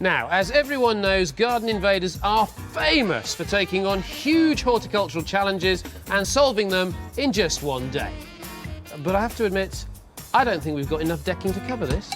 Now, as everyone knows, Garden Invaders are famous for taking on huge horticultural challenges and solving them in just one day. But I have to admit, I don't think we've got enough decking to cover this.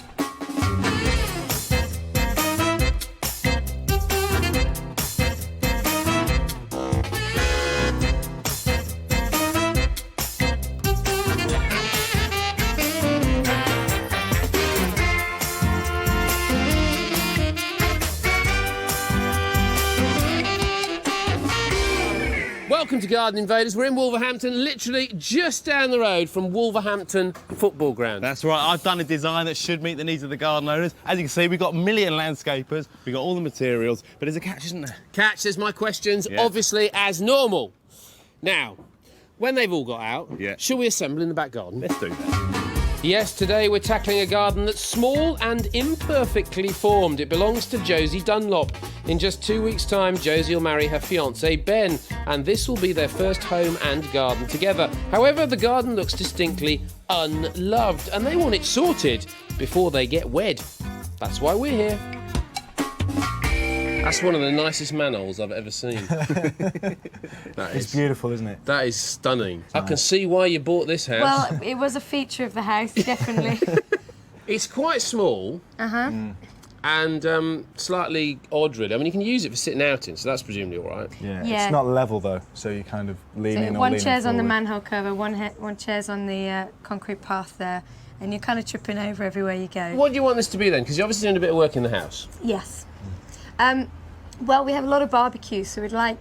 Welcome to Garden Invaders. We're in Wolverhampton, literally just down the road from Wolverhampton football ground. That's right, I've done a design that should meet the needs of the garden owners. As you can see, we've got a million landscapers, we've got all the materials, but there's a catch, isn't there? Catch, there's my questions, obviously as normal. Now, when they've all got out, shall we assemble in the back garden? Let's do that. Yes, today we're tackling a garden that's small and imperfectly formed. It belongs to Josie Dunlop. In just 2 weeks' time, Josie will marry her fiancé, Ben, and this will be their first home and garden together. However, the garden looks distinctly unloved, and they want it sorted before they get wed. That's why we're here. That's one of the nicest manholes I've ever seen. It's beautiful, isn't it? That is stunning. I can see why you bought this house. Well, it was a feature of the house, definitely. It's quite small. And slightly odd, really. I mean, you can use it for sitting out in, so that's presumably all right. Yeah. It's not level, though, so you kind of lean in or one lean chair's forward. on the manhole cover, one chair's on the concrete path there, and you're kind of tripping over everywhere you go. What do you want this to be, then? Because you're obviously doing a bit of work in the house. Yes. Well, we have a lot of barbecues, so we'd like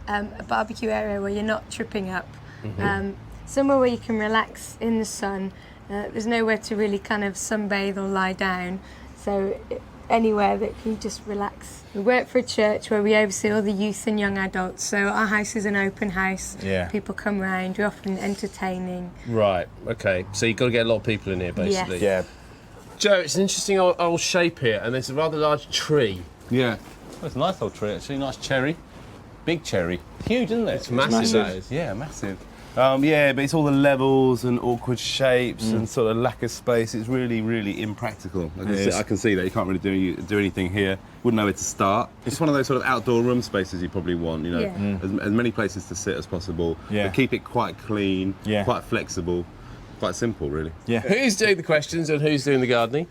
a barbecue area where you're not tripping up. Somewhere where you can relax in the sun. There's nowhere to really kind of sunbathe or lie down, so anywhere that you just relax. We work for a church where we oversee all the youth and young adults, so our house is an open house. People come round, we're often entertaining. Right, okay, so you've got to get a lot of people in here, basically. Yes. Joe, it's an interesting old shape here, and there's a rather large tree. Yeah. Well, it's a nice old tree, actually. Nice cherry. Big cherry. Huge, isn't it? It's massive, that is. Yeah, massive. Yeah, but it's all the levels and awkward shapes and sort of lack of space. It's really, really impractical. I can see that. You can't really do anything here. Wouldn't know where to start. It's one of those sort of outdoor room spaces you probably want, you know. As many places to sit as possible. But keep it quite clean, quite flexible, quite simple, really. Who's doing the questions and who's doing the gardening?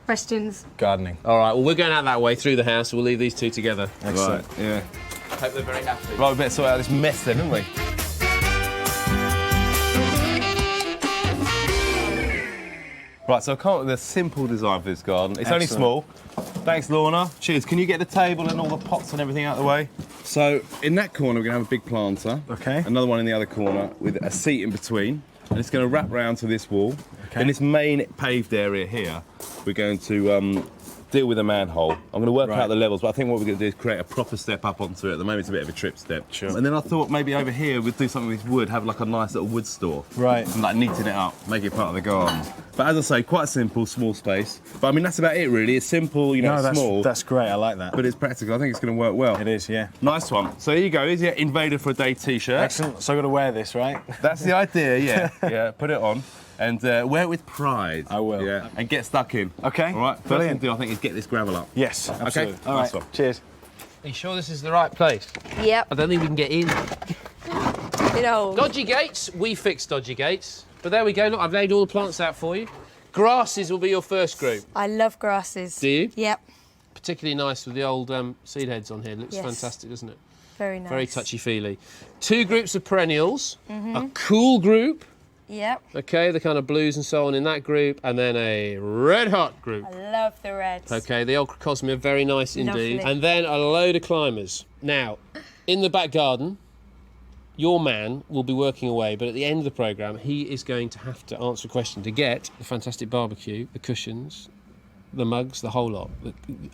Questions? Gardening. All right, well, we're going out that way through the house, so we'll leave these two together. Excellent. Right, yeah. Hope they're very happy. Right, we better sort out this mess then, haven't we? Right, so I come up with a simple design for this garden. It's only small. Thanks, Lorna. Cheers. Can you get the table and all the pots and everything out of the way? So, in that corner, we're going to have a big planter. Okay. Another one in the other corner with a seat in between. And it's going to wrap round to this wall. In this main paved area here, we're going to deal with a manhole. I'm going to work out the levels, but I think what we're going to do is create a proper step up onto it. At the moment, it's a bit of a trip step. Sure. And then I thought maybe over here we'd do something with wood, have like a nice little wood store. Right. And like knitting it up, make it part of the garden. But as I say, quite simple, small space. But I mean, that's about it really. It's simple, you know, it's small. That's great, I like that. But it's practical. I think it's going to work well. It is, yeah. Nice one. So here you go. Here's your Invader for a Day t-shirt. Excellent. So I've got to wear this, right? That's the idea, yeah. Yeah, put it on. And wear it with pride. I will. Yeah. And get stuck in. Okay. All right. First thing to do, I think, is get this gravel up. Yes, absolutely. Okay. All right. Nice one. Cheers. Are you sure this is the right place? Yep. I don't think we can get in. You know. Dodgy gates, we fix dodgy gates. But there we go, look, I've laid all the plants out for you. Grasses will be your first group. I love grasses. Do you? Yep. Particularly nice with the old seed heads on here. Looks fantastic, doesn't it? Very nice. Very touchy-feely. 2 groups of perennials, a cool group, Yep. okay, the kind of blues and so on in that group, and then a red-hot group. I love the reds. Okay, the old cosmere, very nice indeed. Lovely. And then a load of climbers. Now, in the back garden, your man will be working away, but at the end of the programme, he is going to have to answer a question to get the fantastic barbecue, the cushions, the mugs, the whole lot.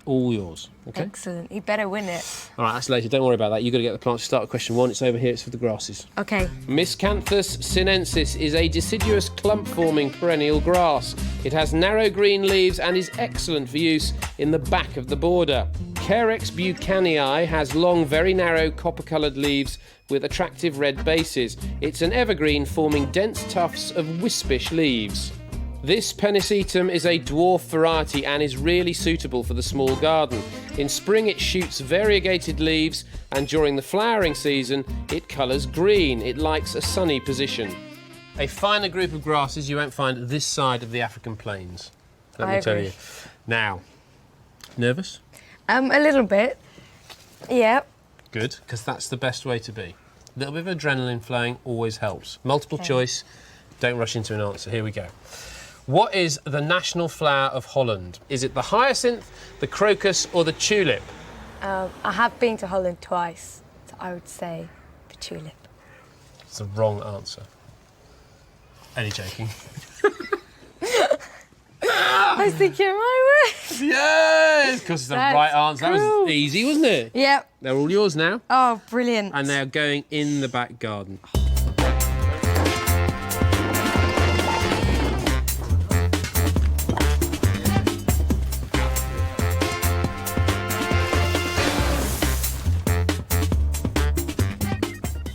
All yours, okay? Excellent. You better win it. All right, that's later. Don't worry about that. You've got to get the plants to start with question 1. It's over here. It's for the grasses. Okay. Miscanthus sinensis is a deciduous clump-forming perennial grass. It has narrow green leaves and is excellent for use in the back of the border. Carex buchanii has long, very narrow, copper-coloured leaves with attractive red bases. It's an evergreen forming dense tufts of wispish leaves. This pennisetum is a dwarf variety and is really suitable for the small garden. In spring it shoots variegated leaves, and during the flowering season it colours green. It likes a sunny position. A finer group of grasses you won't find this side of the African plains. Let me tell you. Now, nervous? A little bit. Yeah. Good, because that's the best way to be. A little bit of adrenaline flowing always helps. Multiple choice, don't rush into an answer. Here we go. What is the national flower of Holland? Is it the hyacinth, the crocus, or the tulip? I have been to Holland twice, so I would say the tulip. It's the wrong answer. Only joking. I was thinking my way. Yes! Because it's the right answer. That was easy, wasn't it? Yep. They're all yours now. Oh, brilliant. And they're going in the back garden.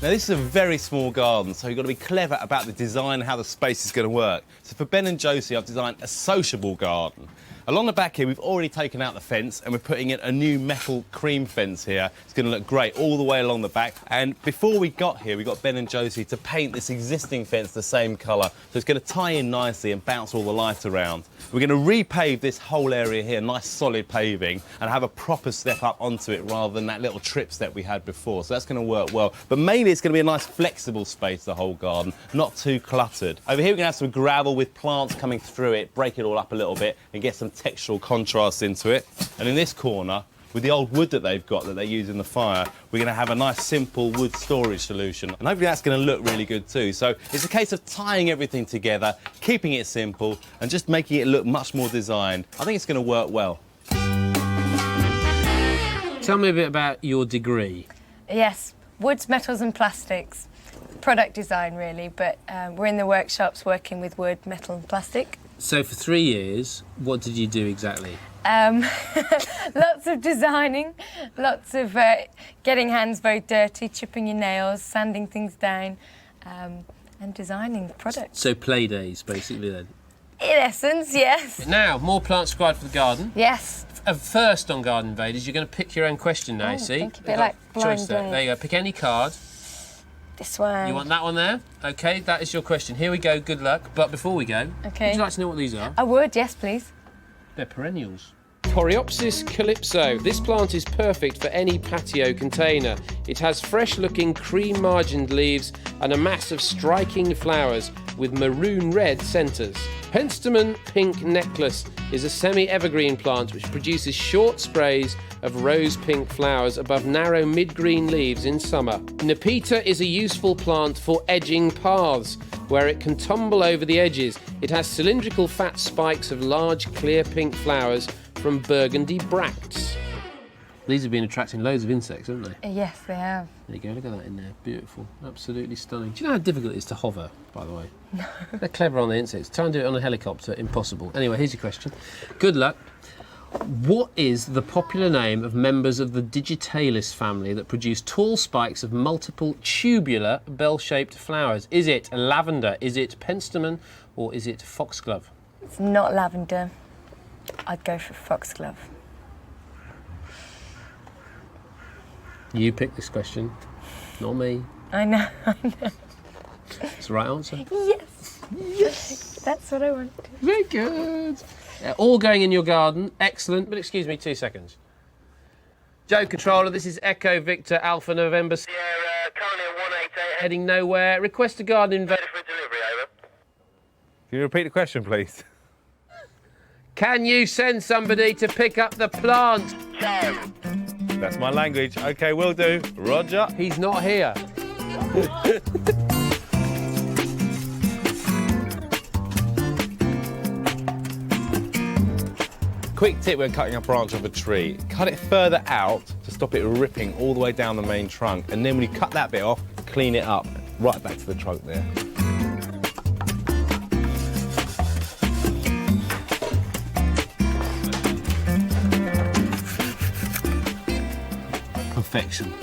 Now this is a very small garden, so you've got to be clever about the design and how the space is going to work. So for Ben and Josie, I've designed a sociable garden. Along the back here, we've already taken out the fence and we're putting in a new metal cream fence here. It's going to look great all the way along the back. And before we got here, we got Ben and Josie to paint this existing fence the same colour. So it's going to tie in nicely and bounce all the light around. We're going to repave this whole area here, nice solid paving, and have a proper step up onto it rather than that little trip step we had before. So that's going to work well. But mainly it's going to be a nice flexible space, the whole garden, not too cluttered. Over here we're going to have some gravel with plants coming through it, break it all up a little bit and get some textural contrast into it. And in this corner, with the old wood that they've got that they use in the fire, we're going to have a nice simple wood storage solution. And hopefully that's going to look really good too. So it's a case of tying everything together, keeping it simple and just making it look much more designed. I think it's going to work well. Tell me a bit about your degree. Yes, woods, metals and plastics. Product design really, but we're in the workshops working with wood, metal and plastic. So for 3 years, what did you do exactly? Lots of designing, lots of getting hands very dirty, chipping your nails, sanding things down, and designing the product. So play days, basically, then? In essence, yes. Now, more plants required for the garden. Yes. First on Garden Invaders, you're going to pick your own question now, see? Thank you. A bit like blind date. There you go, pick any card. This one. You want that one there? OK, that is your question. Here we go, good luck. But before we go, would you like to know what these are? I would, yes, please. They're perennials. Coreopsis calypso. This plant is perfect for any patio container. It has fresh-looking cream-margined leaves and a mass of striking flowers with maroon-red centres. Penstemon pink necklace is a semi-evergreen plant which produces short sprays of rose-pink flowers above narrow mid-green leaves in summer. Nepeta is a useful plant for edging paths, where it can tumble over the edges. It has cylindrical fat spikes of large clear pink flowers from burgundy bracts. These have been attracting loads of insects, haven't they? Yes, they have. There you go, look at that in there. Beautiful, absolutely stunning. Do you know how difficult it is to hover, by the way? No. They're clever on the insects. Try and do it on a helicopter, impossible. Anyway, here's your question. Good luck. What is the popular name of members of the Digitalis family that produce tall spikes of multiple tubular bell-shaped flowers? Is it lavender, is it penstemon, or is it foxglove? It's not lavender. I'd go for foxglove. You picked this question, not me. I know, I know. It's the right answer. Yes. Yes. That's what I wanted. Very good. All going in your garden. Excellent. But excuse me, 2 seconds. Joe Controller, this is Echo Victor Alpha November Sierra, currently at 188, heading nowhere. Request a Garden Invader for delivery, over. Can you repeat the question, please? Can you send somebody to pick up the plant? That's my language. OK, will do. Roger. He's not here. Quick tip when cutting a branch off a tree. Cut it further out to stop it ripping all the way down the main trunk. And then when you cut that bit off, clean it up. Right back to the trunk there. Perfection.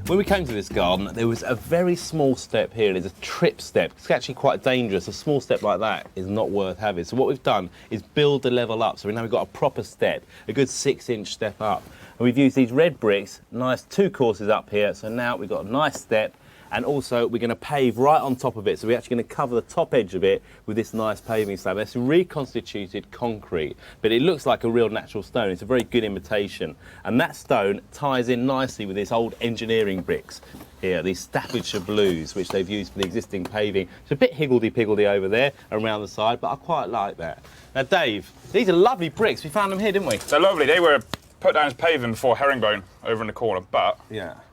When we came to this garden, there was a very small step here. There's a trip step. It's actually quite dangerous. A small step like that is not worth having. So what we've done is build the level up. So we now we've got a proper step, a good 6-inch step up. And we've used these red bricks, nice 2 courses up here. So now we've got a nice step. And also we're going to pave right on top of it. So we're actually going to cover the top edge of it with this nice paving slab. It's reconstituted concrete, but it looks like a real natural stone. It's a very good imitation. And that stone ties in nicely with this old engineering bricks here, these Staffordshire Blues, which they've used for the existing paving. It's a bit higgledy-piggledy over there around the side, but I quite like that. Now, Dave, these are lovely bricks. We found them here, didn't we? They're lovely. They were put down as paving before herringbone over in the corner, but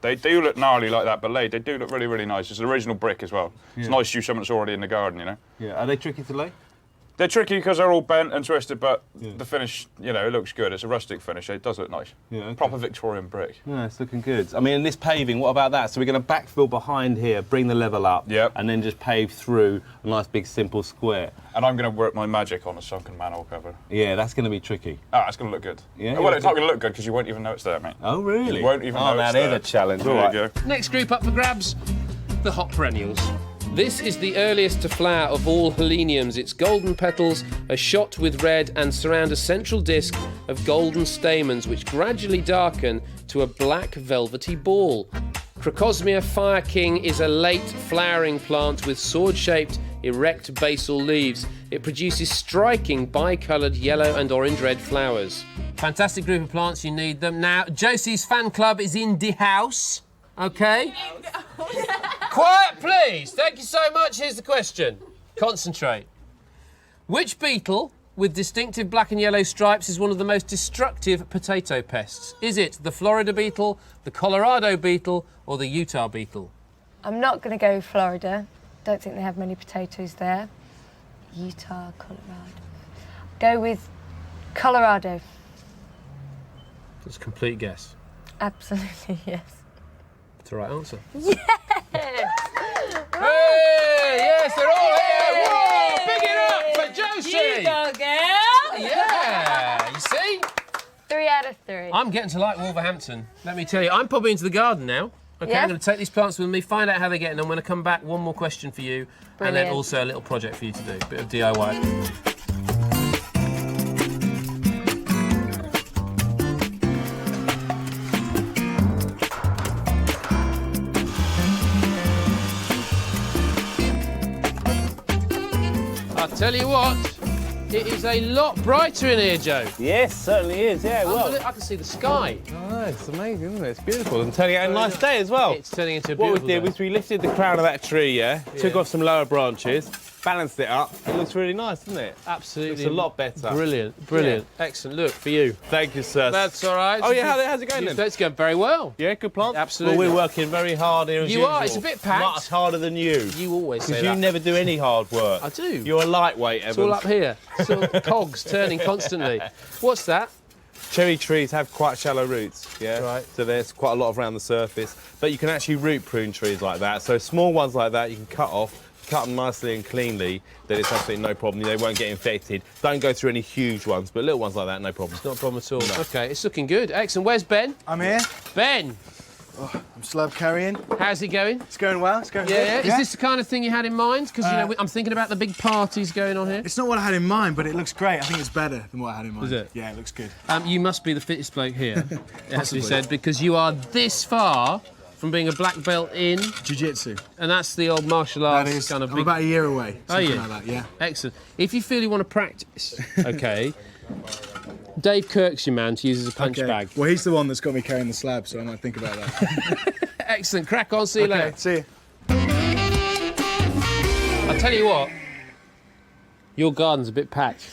they do look gnarly like that, but laid, they do look really, really nice. It's an original brick as well. It's nice to use something that's already in the garden, you know? Yeah, are they tricky to lay? They're tricky because they're all bent and twisted, but the finish, you know, it looks good. It's a rustic finish. It does look nice. Yeah, okay. Proper Victorian brick. Yeah, it's looking good. I mean, this paving, what about that? So we're going to backfill behind here, bring the level up, and then just pave through a nice big simple square. And I'm going to work my magic on a sunken manhole cover. Yeah, that's going to be tricky. Ah, it's going to look good. Yeah. Well, it's not going to look good because you won't even know it's there, mate. Oh, really? You won't even know it's there. Oh, that is a challenge. There All you right. go. Next group up for grabs, the hot perennials. This is the earliest to flower of all heleniums. Its golden petals are shot with red and surround a central disc of golden stamens which gradually darken to a black velvety ball. Crocosmia Fire King is a late flowering plant with sword-shaped erect basal leaves. It produces striking bicoloured yellow and orange-red flowers. Fantastic group of plants, you need them. Now, Josie's fan club is in the house, okay? Quiet, please. Thank you so much. Here's the question. Concentrate. Which beetle with distinctive black and yellow stripes is one of the most destructive potato pests? Is it the Florida beetle, the Colorado beetle, or the Utah beetle? I'm not going to go Florida. Don't think they have many potatoes there. Utah, Colorado. Go with Colorado. That's a complete guess. Absolutely, yes. That's the right answer. Yes! Hey, yes, they're all here. Whoa, big it up for Josie. You go, girl. Yeah, you see? 3 out of 3. I'm getting to like Wolverhampton. Let me tell you, I'm probably into the garden now. Okay, Yeah. I'm going to take these plants with me, find out how they're getting. I'm going to come back, one more question for you, and then Brilliant. also a little project for you to do, a bit of DIY. I'll tell you what, it is a lot brighter in here, Joe. Yes, certainly is, yeah. Well, I can see the sky. oh, it's amazing, isn't it? It's beautiful. And turning out a nice day as well. It's turning into a What beautiful we did day. was we lifted the crown of that tree, took off some lower branches, balanced it up. It looks really nice, doesn't it? Absolutely. Looks a lot better. Brilliant, brilliant. Excellent. Look, for you. Thank you, sir. That's all right. Oh, yeah, how's it going then? It's going very well. Yeah, good plant? Absolutely. Well, we're working very hard here as You usual. are, it's a bit packed. Much harder than you. You always say Because that. you never do any hard work. I do. You're a lightweight, Evans. It's all up here. It's all cogs turning constantly. What's that? Cherry trees have quite shallow roots, yeah? Right. So there's quite a lot around the surface. But you can actually root prune trees like that. So small ones like that you can cut off, cut them nicely and cleanly, then it's absolutely no problem. They won't get infected. Don't go through any huge ones, but little ones like that, no problem. Not a problem at all. No. OK, it's looking good. Excellent. Where's Ben? I'm here. Ben, I'm slab carrying. how's it going? It's going well. It's going Yeah, good. Is this the kind of thing you had in mind? Because, you know, I'm thinking about the big parties going on here. It's not what I had in mind, but it looks great. I think it's better than what I had in mind. Is it? Yeah, it looks good. You must be the fittest bloke here, it has to be said, because you are this far from being a black belt in, Jiu-jitsu. and that's the old martial That arts is. kind of I'm big... about a year away. Are you? Something like that, yeah. Excellent. If you feel you want to practice, OK, Dave Kirk's your man to use as a punch bag. Well, he's the one that's got me carrying the slab, so I might think about that. Excellent. Crack on. See you Okay, later. see you. I'll tell you what, your garden's a bit packed.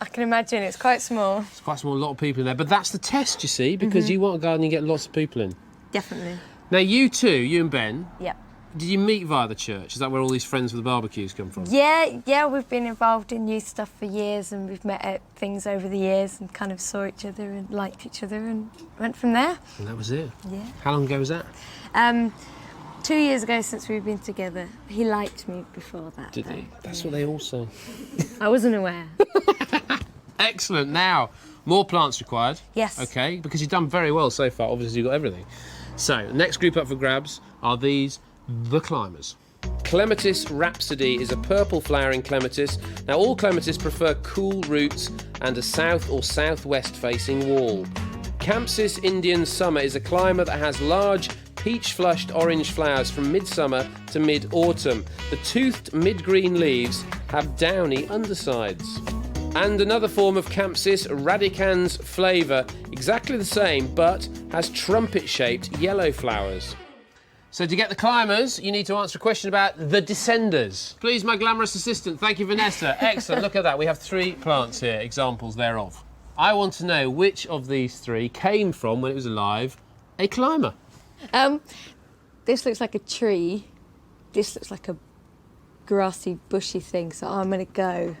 I can imagine, it's quite small. It's quite small, a lot of people in there, but that's the test, you see, because you want a garden you get lots of people in. Definitely. Now, you two, you and Ben, Yep. did you meet via the church? Is that where all these friends with the barbecues come from? Yeah, we've been involved in youth stuff for years, and we've met at things over the years and kind of saw each other and liked each other and went from there. And that was it? Yeah. How long ago was that? 2 years ago since we've been together. He liked me before that. Did though. he? That's what they all say. I wasn't aware. Excellent. Now, more plants required. Yes. OK, because you've done very well so far. Obviously, you've got everything. So, next group up for grabs are these, the climbers. Clematis Rhapsody is a purple flowering clematis. Now, all clematis prefer cool roots and a south or southwest facing wall. Campsis Indian Summer is a climber that has large peach-flushed orange flowers from midsummer to mid-autumn. The toothed mid-green leaves have downy undersides. And another form of Campsis, Radicans Flavour, exactly the same, but has trumpet-shaped yellow flowers. So to get the climbers, you need to answer a question about the descenders. Please, my glamorous assistant. Thank you, Vanessa. Excellent. Look at that. We have 3 plants here, examples thereof. I want to know which of these 3 came from, when it was alive, a climber. This looks like a tree. This looks like a grassy, bushy thing, so I'm going to go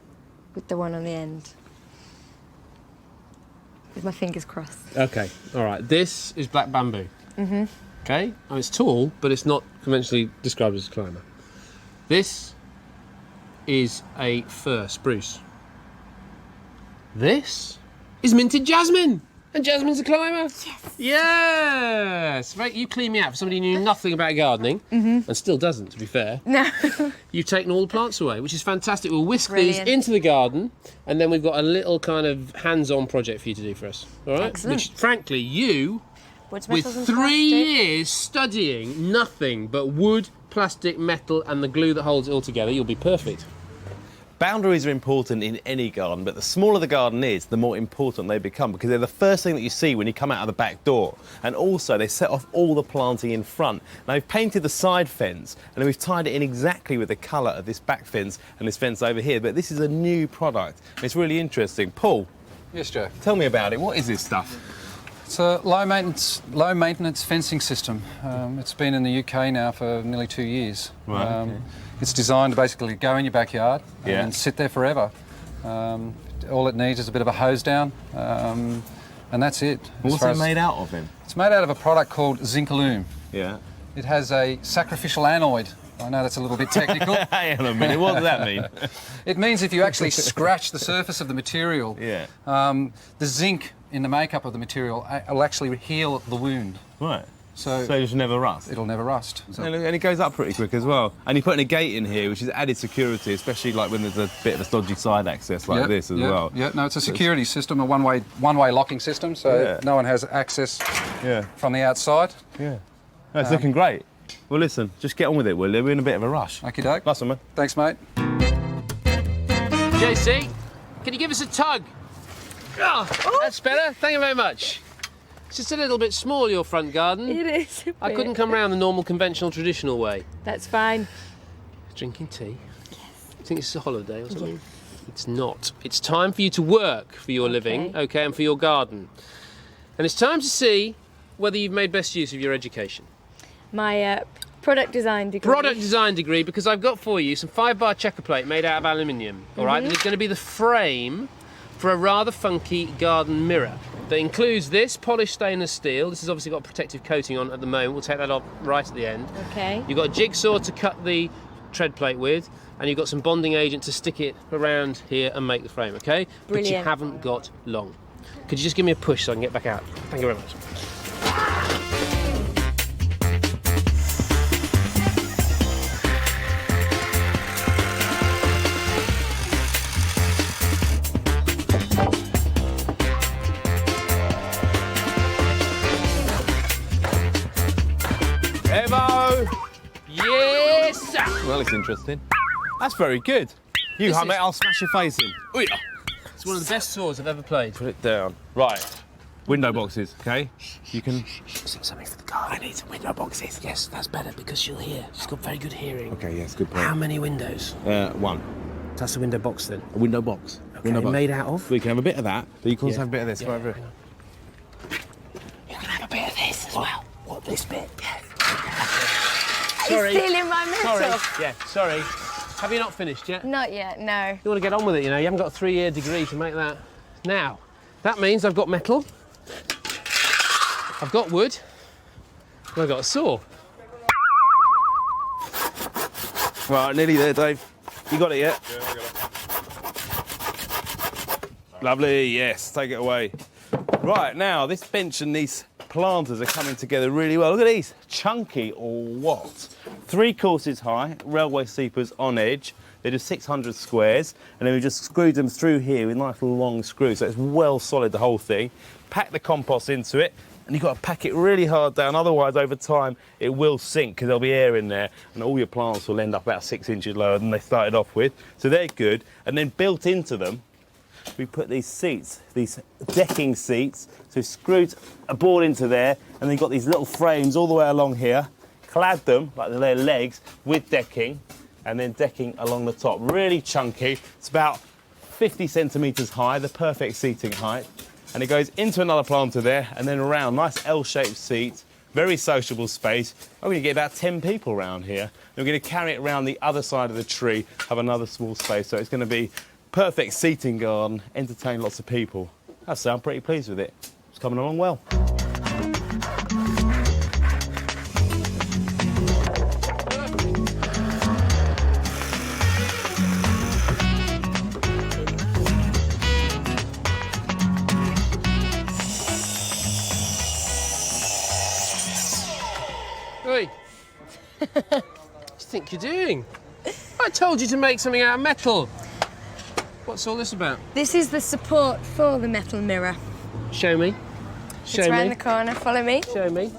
with the one on the end. With my fingers crossed. OK, all right. This is black bamboo. Mm-hmm. OK? Oh, it's tall, but it's not conventionally described as a climber. This is a fir spruce. This is minted jasmine. And Jasmine's a climber? Yes! Yes! Right, you clean me out for somebody who knew nothing about gardening, and still doesn't, to be fair. No. You've taken all the plants away, which is fantastic. We'll whisk Brilliant. these into the garden, and then we've got a little kind of hands-on project for you to do for us. All right? Excellent. Which, frankly, you, Wood, with metals and 3 plastic. years studying nothing but wood, plastic, metal, and the glue that holds it all together, you'll be perfect. Boundaries are important in any garden, but the smaller the garden is, the more important they become, because they're the first thing that you see when you come out of the back door. And also, they set off all the planting in front. Now, we've painted the side fence, and then we've tied it in exactly with the colour of this back fence and this fence over here. But this is a new product, and it's really interesting. Paul? Yes, Joe. Tell me about it. What is this stuff? It's a low maintenance fencing system. It's been in the UK now for nearly 2 years. Right, okay. It's designed to basically go in your backyard Yeah. and sit there forever. All it needs is a bit of a hose down, and that's it. What's it made out of then? It's made out of a product called zinc aluminum. Yeah. It has a sacrificial anoid. I know that's a little bit technical. Hang on a minute, what does that mean? It means if you actually scratch the surface of the material, Yeah. the zinc in the makeup of the material will actually heal the wound. Right. So it just never rust? it'll never rust. So And it goes up pretty quick as well. And you're putting a gate in here, which is added security, especially like when there's a bit of a dodgy side access like this as well. Yeah, no, it's a security system, a one-way locking system, so no one has access from the outside. Yeah. No, it's looking great. Well, listen, just get on with it, will you? We're in a bit of a rush. Okie doke. Nice one, man. Thanks, mate. JC, can you give us a tug? Oh, that's better. Thank you very much. It's just a little bit small, your front garden. It is. a I bit. couldn't come round the normal, conventional, traditional way. That's fine. Drinking tea? Yes. Do you think this is a holiday or something? It's not. It's time for you to work for your living, okay, and for your garden. And it's time to see whether you've made best use of your education. My product design degree. Product design degree, because I've got for you some 5-bar checker plate made out of aluminium, all right? That is going to be the frame for a rather funky garden mirror that includes this polished stainless steel. This has obviously got a protective coating on at the moment. We'll take that off right at the end. Okay. You've got a jigsaw to cut the tread plate with, and you've got some bonding agent to stick it around here and make the frame, okay? But you Brilliant. haven't got long. Could you just give me a push so I can get back out? Thank you very much. Evo! Yes, sir. Well, it's interesting. That's very good. You hum it, I'll smash your face in. Ooh, yeah. It's one of the best saws I've ever played. Put it down. Right. Window boxes, okay? You can... Sing something for the garden. I need some window boxes. Yes, that's better because she'll hear. She's got very good hearing. Okay, yes, good point. How many windows? One. That's a window box then. A window box. Okay, Window box. made out of? We can have a bit of that, but you can also have a bit of this. Yeah, Right over hang here. on. You can have a bit of this as well. What, this bit? Yeah. Sorry. He's stealing my metal. Sorry. Yeah, sorry. Have you not finished yet? Not yet, no. You want to get on with it, you know. You haven't got a 3-year degree to make that. Now, that means I've got metal, I've got wood, and I've got a saw. Right, nearly there, Dave. You got it yet? Yeah, I got it. Lovely, yes. Take it away. Right, now, this bench and these planters are coming together really well. Look at these, chunky or what? 3 courses high, railway sleepers on edge. They do 600 squares, and then we just screwed them through here with nice long screws, so it's well solid, the whole thing. Pack the compost into it, and you've got to pack it really hard down, otherwise over time it will sink because there'll be air in there, and all your plants will end up about 6 inches lower than they started off with. So they're good, and then built into them, we put these seats, these decking seats, so screwed a board into there, and then you've got these little frames all the way along here, clad them, like their legs, with decking, and then decking along the top. Really chunky. It's about 50 centimetres high, the perfect seating height. And it goes into another planter there, and then around, nice L-shaped seat, very sociable space. I'm going to get about 10 people around here. And we're going to carry it around the other side of the tree, have another small space. So it's going to be perfect seating garden, entertain lots of people. I sound pretty pleased with it. It's coming along well. Oi. What do you think you're doing? I told you to make something out of metal. What's all this about? This is the support for the metal mirror. Show me. Show It's me. around the corner, follow me. Show me.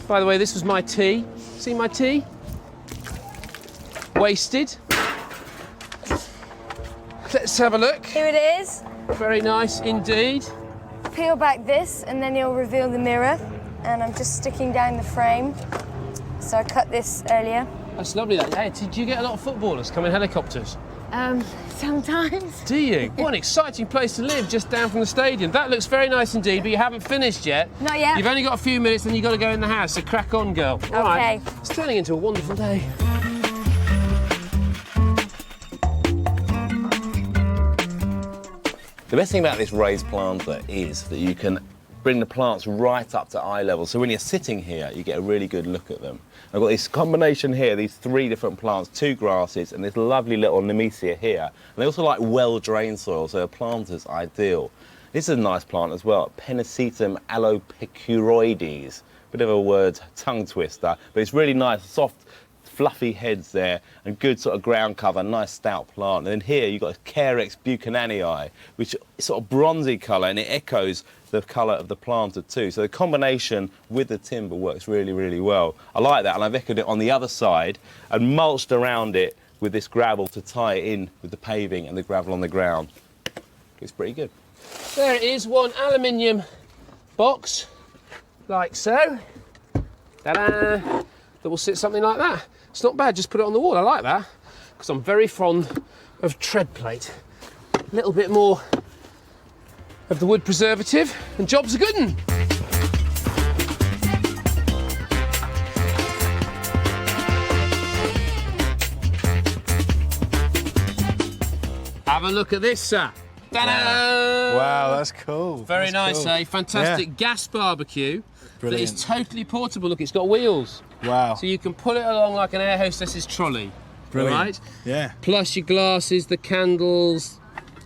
By the way, this was my tea. See my tea? Wasted. Let's have a look. Here it is. Very nice indeed. Peel back this and then you'll reveal the mirror. And I'm just sticking down the frame. So I cut this earlier. That's lovely. Hey, did you get a lot of footballers come in helicopters? Sometimes. Do you? What an exciting place to live, just down from the stadium. That looks very nice indeed, but you haven't finished yet. Not yet. You've only got a few minutes, then you've got to go in the house, so crack on, girl. All right. Okay. It's turning into a wonderful day. The best thing about this raised planter is that you can bring the plants right up to eye level. So when you're sitting here, you get a really good look at them. I've got this combination here, these 3 different plants, 2 grasses, and this lovely little nemesia here. And they also like well-drained soil, so a planter's ideal. This is a nice plant as well, Pennisetum alopecuroides. Bit of a word tongue twister, but it's really nice, soft, fluffy heads there, and good sort of ground cover, nice stout plant. And then here you've got Carex buchananii, which is sort of bronzy colour, and it echoes the colour of the planter too. So the combination with the timber works really, really well. I like that, and I've echoed it on the other side and mulched around it with this gravel to tie it in with the paving and the gravel on the ground. It's pretty good. There it is, one aluminium box, like so. Ta-da! That will sit something like that. It's not bad, just put it on the wall. I like that, because I'm very fond of tread plate. A little bit more of the wood preservative, and job's a good one. Have a look at this, sir. Ta-da! Wow, that's cool. Very nice, eh? Fantastic gas barbecue. Brilliant. That is totally portable. Look, it's got wheels. Wow. So you can pull it along like an air hostess's trolley. Brilliant. Right? Yeah. Plus your glasses, the candles,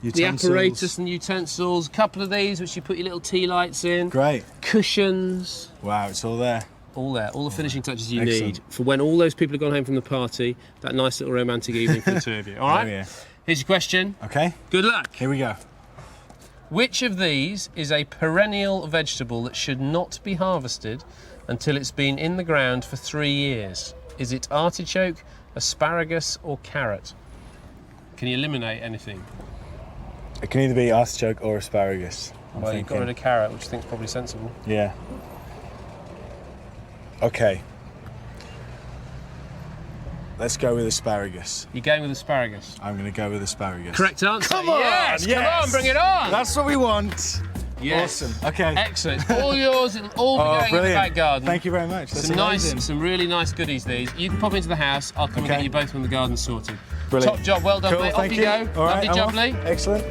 Utensils. the apparatus and utensils. A couple of these which you put your little tea lights in. Great. Cushions. Wow, it's all there. All there, all the finishing touches you Excellent. need for when all those people have gone home from the party, that nice little romantic evening for the 2 of you. All right? Oh, yeah. Here's your question. Okay. Good luck. Here we go. Which of these is a perennial vegetable that should not be harvested until it's been in the ground for 3 years? Is it artichoke, asparagus, or carrot? Can you eliminate anything? It can either be artichoke or asparagus. Well, you've got rid of carrot, which I think is probably sensible. Yeah. Okay. Let's go with asparagus. You're going with asparagus? I'm going to go with asparagus. Correct answer. Come on! Yes, yes. Come on, bring it on! That's what we want. Yes. Awesome. Okay. Excellent. It's all yours. It'll all be going in the brilliant. back garden. Thank you very much. That's amazing. Some really nice goodies, these. You can pop into the house. I'll come and get you both from the garden sorted. Brilliant. Top job. Well done, Cool, mate. thank Off you go. All right, Lovely I'm job, off. Lee. Excellent.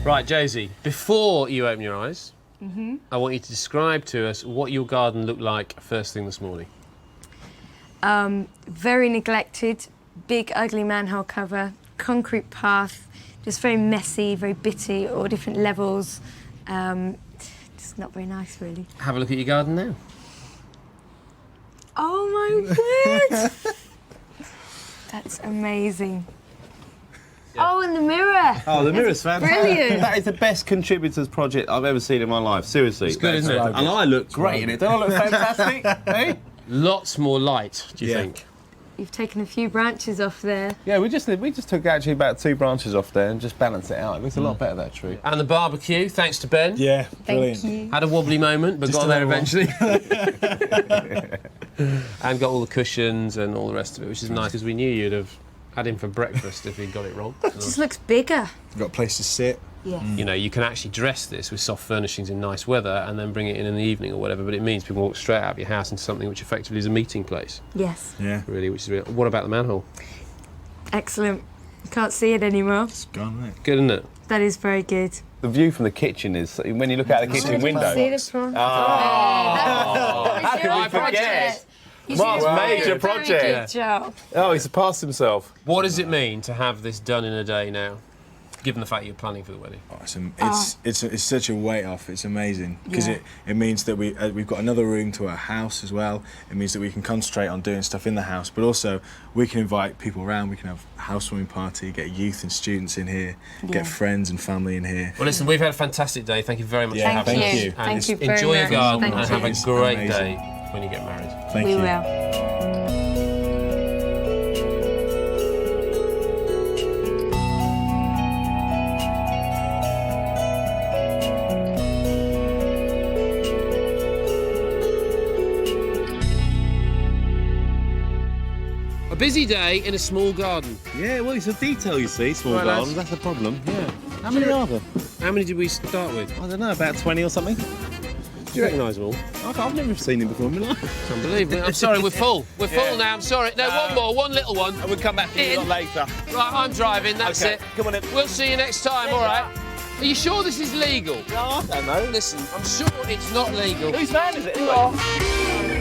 Right, Josie, before you open your eyes, I want you to describe to us what your garden looked like first thing this morning. Very neglected, big ugly manhole cover, concrete path, just very messy, very bitty, all different levels. Just not very nice, really. Have a look at your garden now. Oh my word! That's amazing. Oh, and the mirror. Oh, the mirror's fantastic. Brilliant. That is the best contributors project I've ever seen in my life. Seriously. It's good, isn't it? And I look great in it. Don't I look fantastic? Hey? Lots more light, do you think? You've taken a few branches off there. Yeah, we just took actually about 2 branches off there and just balanced it out. It looks a lot better, that tree. And the barbecue, thanks to Ben. Yeah, brilliant. Thank you. Had a wobbly moment, but Just got there another one. eventually. And got all the cushions and all the rest of it, which is nice because we knew you'd have had him for breakfast if he'd got it wrong. It just looks bigger. You've got a place to sit. Yes. You know, you can actually dress this with soft furnishings in nice weather and then bring it in the evening or whatever, but it means people walk straight out of your house into something which effectively is a meeting place, Yes. Yeah. really, which is really... What about the manhole? Excellent. You can't see it anymore. It's gone, isn't it? Good, isn't it? That is very good. The view from the kitchen is, when you look out the kitchen window... See the front. How can we forget? Mark's major project. Very good job. Oh, he's surpassed himself. What does it mean to have this done in a day now, given the fact you're planning for the wedding? Oh, it's such a weight off. It's amazing because Yeah. it means that we've got another room to our house as well. It means that we can concentrate on doing stuff in the house, but also we can invite people around. We can have a housewarming party, get youth and students in here, get friends and family in here. Well, listen, we've had a fantastic day. Thank you very much Yeah, for having thank us. you. And Thank you very enjoy your much. garden Thank and you. have a It's great amazing. day when you get married. Thank We you. will. A busy day in a small garden. Yeah, well, it's a detail, you see, small Right, gardens. lads. That's the problem, yeah. How many are there? How many did we start with? I don't know, about 20 or something. Do you recognise them all? I've never seen him before in my life. It's unbelievable. I'm sorry, we're full. We're full now, I'm sorry. No, one more, one little one. And we'll come back to you a lot later. Right, I'm driving, that's Okay, it. come on in. We'll see you next time, all right? Are you sure this is legal? No, I don't know. Listen, I'm sure it's not legal. Whose van is it anyway?